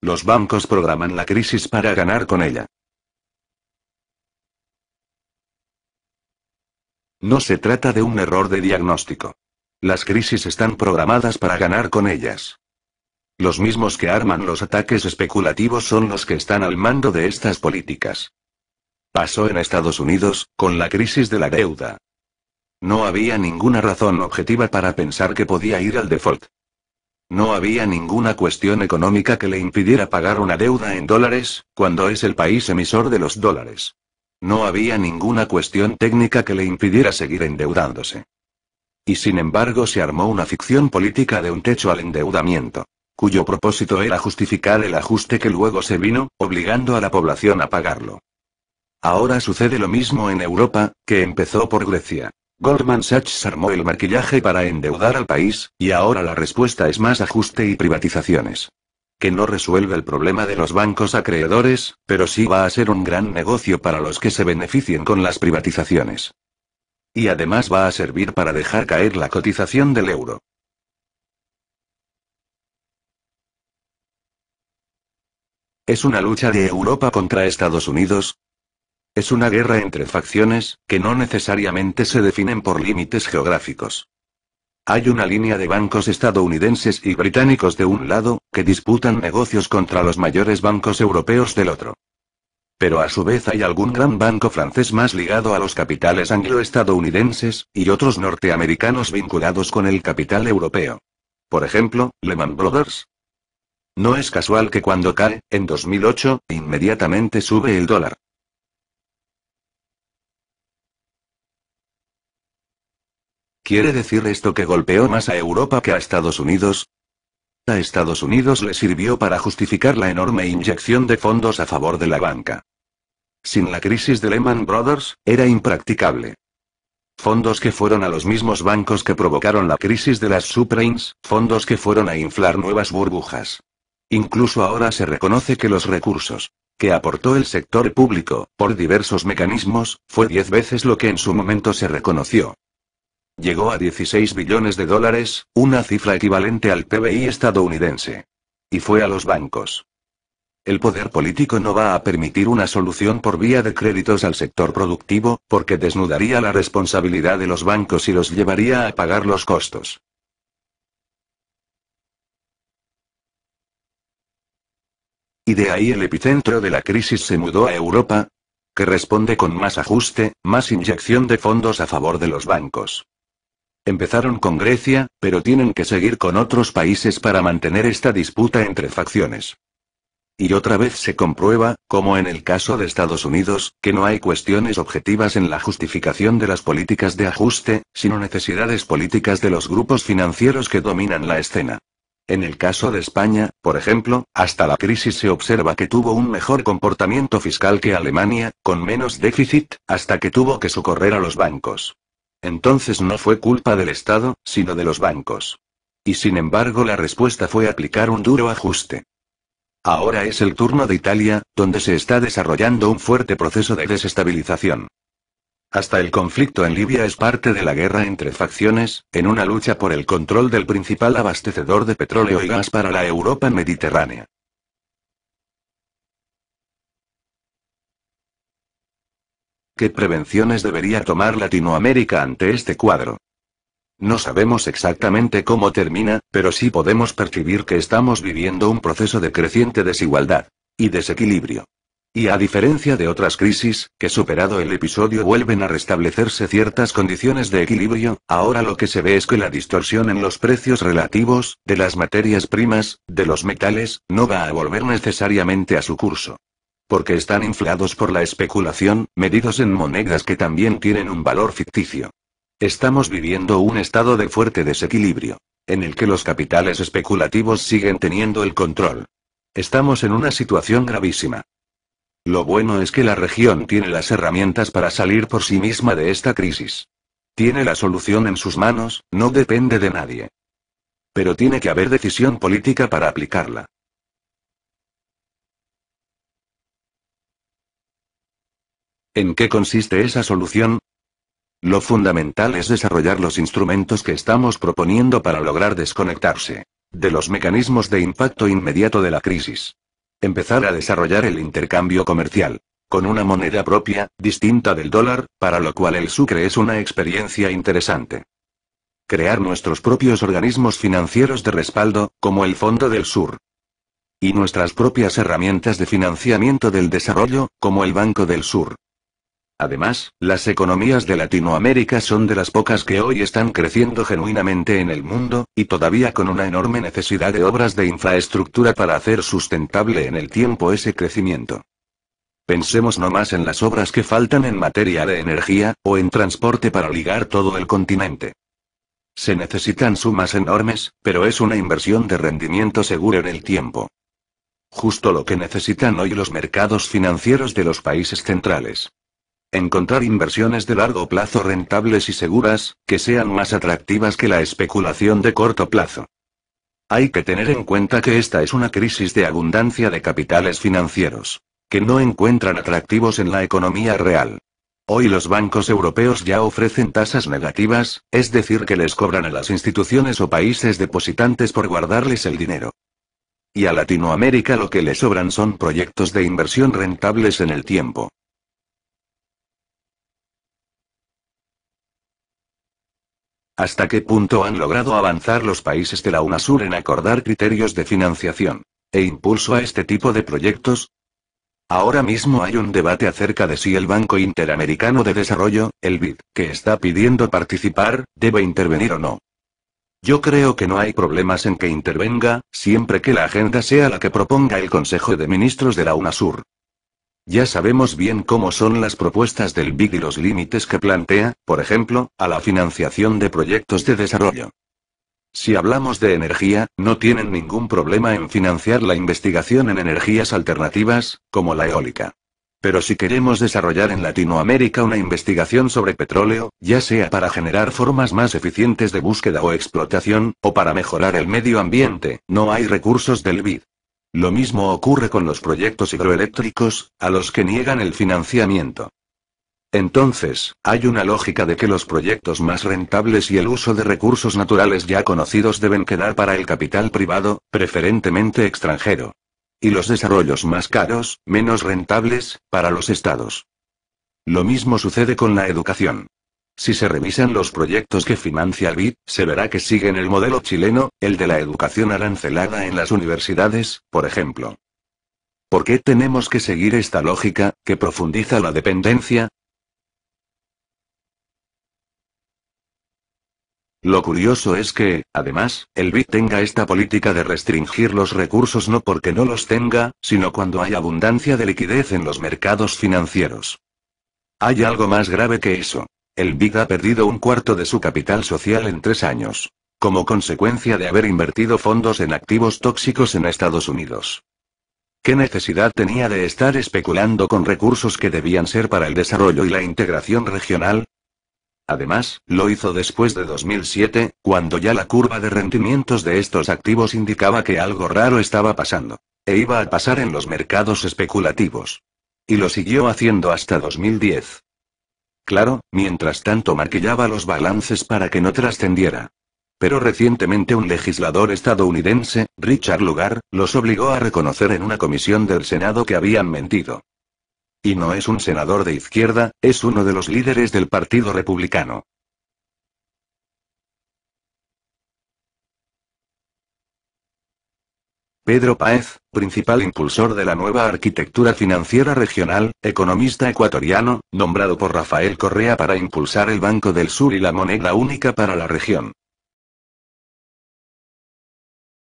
Los bancos programan la crisis para ganar con ella. No se trata de un error de diagnóstico. Las crisis están programadas para ganar con ellas. Los mismos que arman los ataques especulativos son los que están al mando de estas políticas. Pasó en Estados Unidos, con la crisis de la deuda. No había ninguna razón objetiva para pensar que podía ir al default. No había ninguna cuestión económica que le impidiera pagar una deuda en dólares, cuando es el país emisor de los dólares. No había ninguna cuestión técnica que le impidiera seguir endeudándose. Y sin embargo se armó una ficción política de un techo al endeudamiento, cuyo propósito era justificar el ajuste que luego se vino, obligando a la población a pagarlo. Ahora sucede lo mismo en Europa, que empezó por Grecia. Goldman Sachs armó el maquillaje para endeudar al país, y ahora la respuesta es más ajuste y privatizaciones. Que no resuelve el problema de los bancos acreedores, pero sí va a ser un gran negocio para los que se beneficien con las privatizaciones. Y además va a servir para dejar caer la cotización del euro. ¿Es una lucha de Europa contra Estados Unidos? Es una guerra entre facciones, que no necesariamente se definen por límites geográficos. Hay una línea de bancos estadounidenses y británicos de un lado, que disputan negocios contra los mayores bancos europeos del otro. Pero a su vez hay algún gran banco francés más ligado a los capitales anglo-estadounidenses, y otros norteamericanos vinculados con el capital europeo. Por ejemplo, Lehman Brothers. No es casual que cuando cae, en 2008, inmediatamente sube el dólar. ¿Quiere decir esto que golpeó más a Europa que a Estados Unidos? A Estados Unidos le sirvió para justificar la enorme inyección de fondos a favor de la banca. Sin la crisis de Lehman Brothers, era impracticable. Fondos que fueron a los mismos bancos que provocaron la crisis de las subprimes, fondos que fueron a inflar nuevas burbujas. Incluso ahora se reconoce que los recursos que aportó el sector público, por diversos mecanismos, fue 10 veces lo que en su momento se reconoció. Llegó a 16 billones de dólares, una cifra equivalente al PBI estadounidense. Y fue a los bancos. El poder político no va a permitir una solución por vía de créditos al sector productivo, porque desnudaría la responsabilidad de los bancos y los llevaría a pagar los costos. Y de ahí el epicentro de la crisis se mudó a Europa, que responde con más ajuste, más inyección de fondos a favor de los bancos. Empezaron con Grecia, pero tienen que seguir con otros países para mantener esta disputa entre facciones. Y otra vez se comprueba, como en el caso de Estados Unidos, que no hay cuestiones objetivas en la justificación de las políticas de ajuste, sino necesidades políticas de los grupos financieros que dominan la escena. En el caso de España, por ejemplo, hasta la crisis se observa que tuvo un mejor comportamiento fiscal que Alemania, con menos déficit, hasta que tuvo que socorrer a los bancos. Entonces no fue culpa del Estado, sino de los bancos. Y sin embargo la respuesta fue aplicar un duro ajuste. Ahora es el turno de Italia, donde se está desarrollando un fuerte proceso de desestabilización. Hasta el conflicto en Libia es parte de la guerra entre facciones, en una lucha por el control del principal abastecedor de petróleo y gas para la Europa mediterránea. ¿Qué prevenciones debería tomar Latinoamérica ante este cuadro? No sabemos exactamente cómo termina, pero sí podemos percibir que estamos viviendo un proceso de creciente desigualdad y desequilibrio. Y a diferencia de otras crisis, que superado el episodio vuelven a restablecerse ciertas condiciones de equilibrio, ahora lo que se ve es que la distorsión en los precios relativos, de las materias primas, de los metales, no va a volver necesariamente a su curso. Porque están inflados por la especulación, medidos en monedas que también tienen un valor ficticio. Estamos viviendo un estado de fuerte desequilibrio, en el que los capitales especulativos siguen teniendo el control. Estamos en una situación gravísima. Lo bueno es que la región tiene las herramientas para salir por sí misma de esta crisis. Tiene la solución en sus manos, no depende de nadie. Pero tiene que haber decisión política para aplicarla. ¿En qué consiste esa solución? Lo fundamental es desarrollar los instrumentos que estamos proponiendo para lograr desconectarse de los mecanismos de impacto inmediato de la crisis. Empezar a desarrollar el intercambio comercial. Con una moneda propia, distinta del dólar, para lo cual el Sucre es una experiencia interesante. Crear nuestros propios organismos financieros de respaldo, como el Fondo del Sur. Y nuestras propias herramientas de financiamiento del desarrollo, como el Banco del Sur. Además, las economías de Latinoamérica son de las pocas que hoy están creciendo genuinamente en el mundo, y todavía con una enorme necesidad de obras de infraestructura para hacer sustentable en el tiempo ese crecimiento. Pensemos no más en las obras que faltan en materia de energía, o en transporte para ligar todo el continente. Se necesitan sumas enormes, pero es una inversión de rendimiento seguro en el tiempo. Justo lo que necesitan hoy los mercados financieros de los países centrales. Encontrar inversiones de largo plazo rentables y seguras, que sean más atractivas que la especulación de corto plazo. Hay que tener en cuenta que esta es una crisis de abundancia de capitales financieros, que no encuentran atractivos en la economía real. Hoy los bancos europeos ya ofrecen tasas negativas, es decir, que les cobran a las instituciones o países depositantes por guardarles el dinero. Y a Latinoamérica lo que le sobran son proyectos de inversión rentables en el tiempo. ¿Hasta qué punto han logrado avanzar los países de la UNASUR en acordar criterios de financiación e impulso a este tipo de proyectos? Ahora mismo hay un debate acerca de si el Banco Interamericano de Desarrollo, el BID, que está pidiendo participar, debe intervenir o no. Yo creo que no hay problemas en que intervenga, siempre que la agenda sea la que proponga el Consejo de Ministros de la UNASUR. Ya sabemos bien cómo son las propuestas del BID y los límites que plantea, por ejemplo, a la financiación de proyectos de desarrollo. Si hablamos de energía, no tienen ningún problema en financiar la investigación en energías alternativas, como la eólica. Pero si queremos desarrollar en Latinoamérica una investigación sobre petróleo, ya sea para generar formas más eficientes de búsqueda o explotación, o para mejorar el medio ambiente, no hay recursos del BID. Lo mismo ocurre con los proyectos hidroeléctricos, a los que niegan el financiamiento. Entonces, hay una lógica de que los proyectos más rentables y el uso de recursos naturales ya conocidos deben quedar para el capital privado, preferentemente extranjero. Y los desarrollos más caros, menos rentables, para los estados. Lo mismo sucede con la educación. Si se revisan los proyectos que financia el BID, se verá que siguen el modelo chileno, el de la educación arancelada en las universidades, por ejemplo. ¿Por qué tenemos que seguir esta lógica, que profundiza la dependencia? Lo curioso es que, además, el BID tenga esta política de restringir los recursos no porque no los tenga, sino cuando hay abundancia de liquidez en los mercados financieros. Hay algo más grave que eso. El BID ha perdido un cuarto de su capital social en 3 años, como consecuencia de haber invertido fondos en activos tóxicos en Estados Unidos. ¿Qué necesidad tenía de estar especulando con recursos que debían ser para el desarrollo y la integración regional? Además, lo hizo después de 2007, cuando ya la curva de rendimientos de estos activos indicaba que algo raro estaba pasando. E iba a pasar en los mercados especulativos. Y lo siguió haciendo hasta 2010. Claro, mientras tanto maquillaba los balances para que no trascendiera. Pero recientemente un legislador estadounidense, Richard Lugar, los obligó a reconocer en una comisión del Senado que habían mentido. Y no es un senador de izquierda, es uno de los líderes del Partido Republicano. Pedro Páez, principal impulsor de la nueva arquitectura financiera regional, economista ecuatoriano, nombrado por Rafael Correa para impulsar el Banco del Sur y la moneda única para la región.